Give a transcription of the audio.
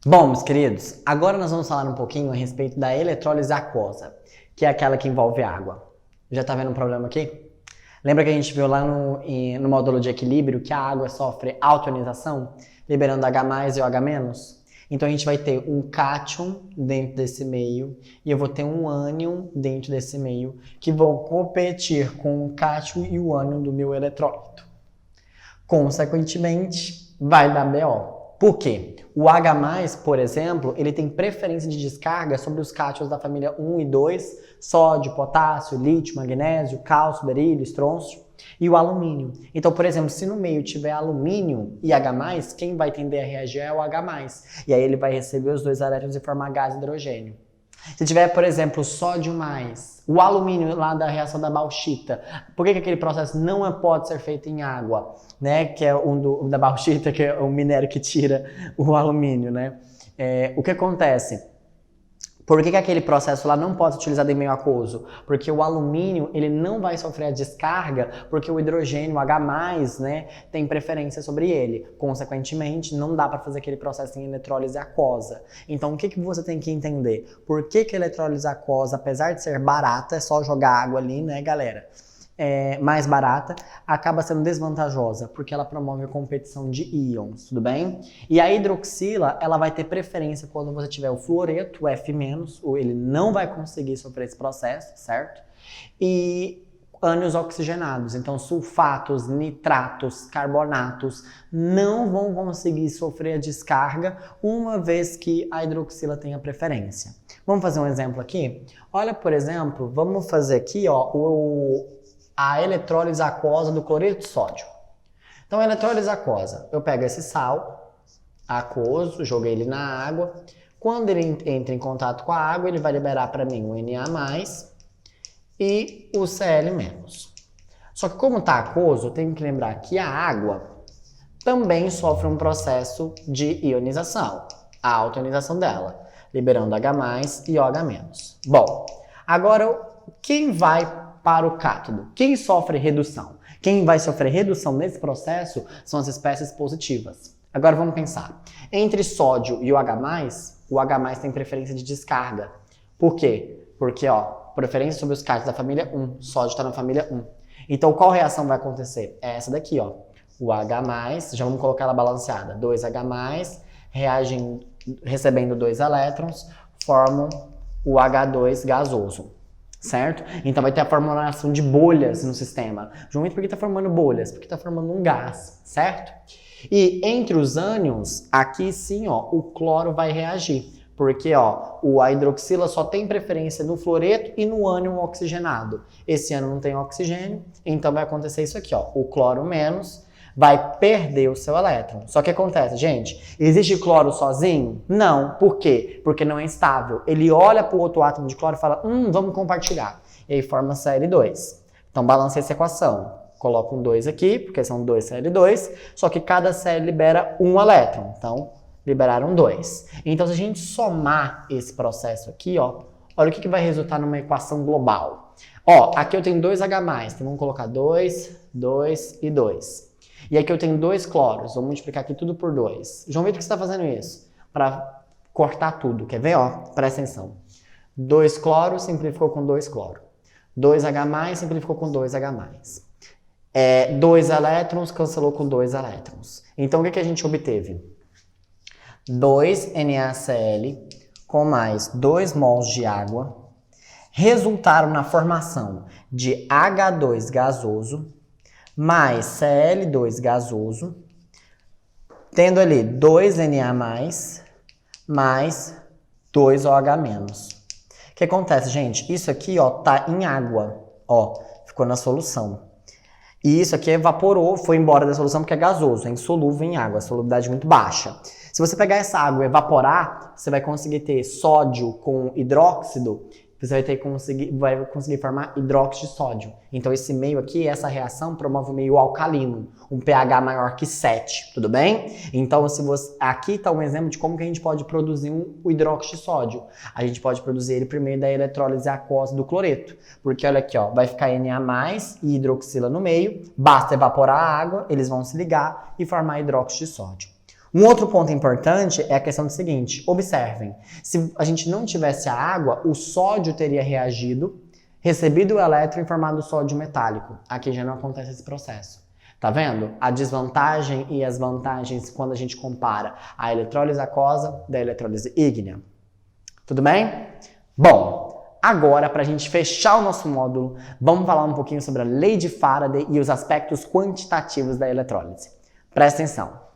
Bom, meus queridos, agora nós vamos falar um pouquinho a respeito da eletrólise aquosa, que é aquela que envolve água. Já tá vendo um problema aqui? Lembra que a gente viu lá no módulo de equilíbrio que a água sofre altionização, liberando H+ e OH-? Então a gente vai ter um cátion dentro desse meio e eu vou ter um ânion dentro desse meio que vão competir com o cátion e o ânion do meu eletrólito. Consequentemente, vai dar BO. Por quê? O H+, por exemplo, ele tem preferência de descarga sobre os cátions da família 1 e 2, sódio, potássio, lítio, magnésio, cálcio, berílio, estrôncio, e o alumínio. Então, por exemplo, se no meio tiver alumínio e H+, quem vai tender a reagir é o H+. E aí ele vai receber os dois elétrons e formar gás hidrogênio. Se tiver, por exemplo, sódio mais, o alumínio lá da reação da bauxita, por que aquele processo não pode ser feito em água, né? Que é da bauxita, que é o minério que tira o alumínio, né? O que acontece? Por que aquele processo lá não pode ser utilizado em meio aquoso? Porque o alumínio ele não vai sofrer a descarga porque o hidrogênio, o H+, né, tem preferência sobre ele. Consequentemente, não dá para fazer aquele processo em eletrólise aquosa. Então, o que você tem que entender? Por que a eletrólise aquosa, apesar de ser barata, é só jogar água ali, né, galera? Mais barata, acaba sendo desvantajosa, porque ela promove a competição de íons, tudo bem? E a hidroxila, ela vai ter preferência quando você tiver o fluoreto, o F-, ele não vai conseguir sofrer esse processo, certo? E ânions oxigenados, então sulfatos, nitratos, carbonatos não vão conseguir sofrer a descarga uma vez que a hidroxila tenha preferência. Vamos fazer um exemplo aqui? Olha, por exemplo, vamos fazer aqui, ó, a eletrólise aquosa do cloreto de sódio. Então, a eletrólise aquosa, eu pego esse sal aquoso, joguei ele na água. Quando ele entra em contato com a água, ele vai liberar para mim o Na+ e o Cl-. Só que como está aquoso, eu tenho que lembrar que a água também sofre um processo de ionização, a autoionização dela, liberando H+ e OH-. Bom, agora quem vai para o cátodo? Quem sofre redução? Quem vai sofrer redução nesse processo são as espécies positivas. Agora vamos pensar. Entre sódio e o H+ tem preferência de descarga. Por quê? Porque, ó, preferência sobre os cátions da família 1. Sódio está na família 1. Então, qual reação vai acontecer? É essa daqui, ó. O H+, já vamos colocar ela balanceada. 2H+, reagem recebendo 2 elétrons, formam o H2 gasoso. Certo? Então vai ter a formulação de bolhas no sistema. Justamente porque está formando bolhas, porque está formando um gás, certo? E entre os ânions, aqui sim, ó, o cloro vai reagir. Porque, ó, a hidroxila só tem preferência no fluoreto e no ânion oxigenado. Esse ânion não tem oxigênio, então vai acontecer isso aqui, ó. O cloro menos vai perder o seu elétron. Só que acontece, gente, existe cloro sozinho? Não. Por quê? Porque não é estável. Ele olha para o outro átomo de cloro e fala, vamos compartilhar. E aí forma Cl2. Então balanceia essa equação. Coloca um 2 aqui, porque são 2 Cl2, só que cada Cl libera um elétron. Então, liberaram 2. Então, se a gente somar esse processo aqui, ó, olha o que vai resultar numa equação global. Ó, aqui eu tenho 2H+, então vamos colocar 2, 2 e 2. E aqui eu tenho 2 cloros, vou multiplicar aqui tudo por 2. João Vitor, por que você está fazendo isso? Para cortar tudo, quer ver? Ó, presta atenção. 2 cloros simplificou com 2 cloro. 2H+, simplificou com 2H+. 2 elétrons cancelou com 2 elétrons. Então, o que a gente obteve? 2 NaCl com mais 2 mols de água resultaram na formação de H2 gasoso mais Cl2 gasoso, tendo ali 2 Na+, mais 2 OH-. O que acontece, gente? Isso aqui, ó, tá em água, ó, ficou na solução. E isso aqui evaporou, foi embora da solução porque é gasoso, é insolúvel em água, a solubilidade muito baixa. Se você pegar essa água e evaporar, você vai conseguir ter sódio com hidróxido, você vai conseguir formar hidróxido de sódio. Então esse meio aqui, essa reação promove um meio alcalino, um pH maior que 7, tudo bem? Então aqui está um exemplo de como que a gente pode produzir o hidróxido de sódio. A gente pode produzir ele primeiro da eletrólise aquosa do cloreto, porque olha aqui, ó, vai ficar Na+ e hidroxila no meio, basta evaporar a água, eles vão se ligar e formar hidróxido de sódio. Um outro ponto importante é a questão do seguinte, observem, se a gente não tivesse a água, o sódio teria reagido, recebido o elétron e formado sódio metálico. Aqui já não acontece esse processo. Tá vendo? A desvantagem e as vantagens quando a gente compara a eletrólise aquosa da eletrólise ígnea. Tudo bem? Bom, agora para a gente fechar o nosso módulo, vamos falar um pouquinho sobre a lei de Faraday e os aspectos quantitativos da eletrólise. Presta atenção.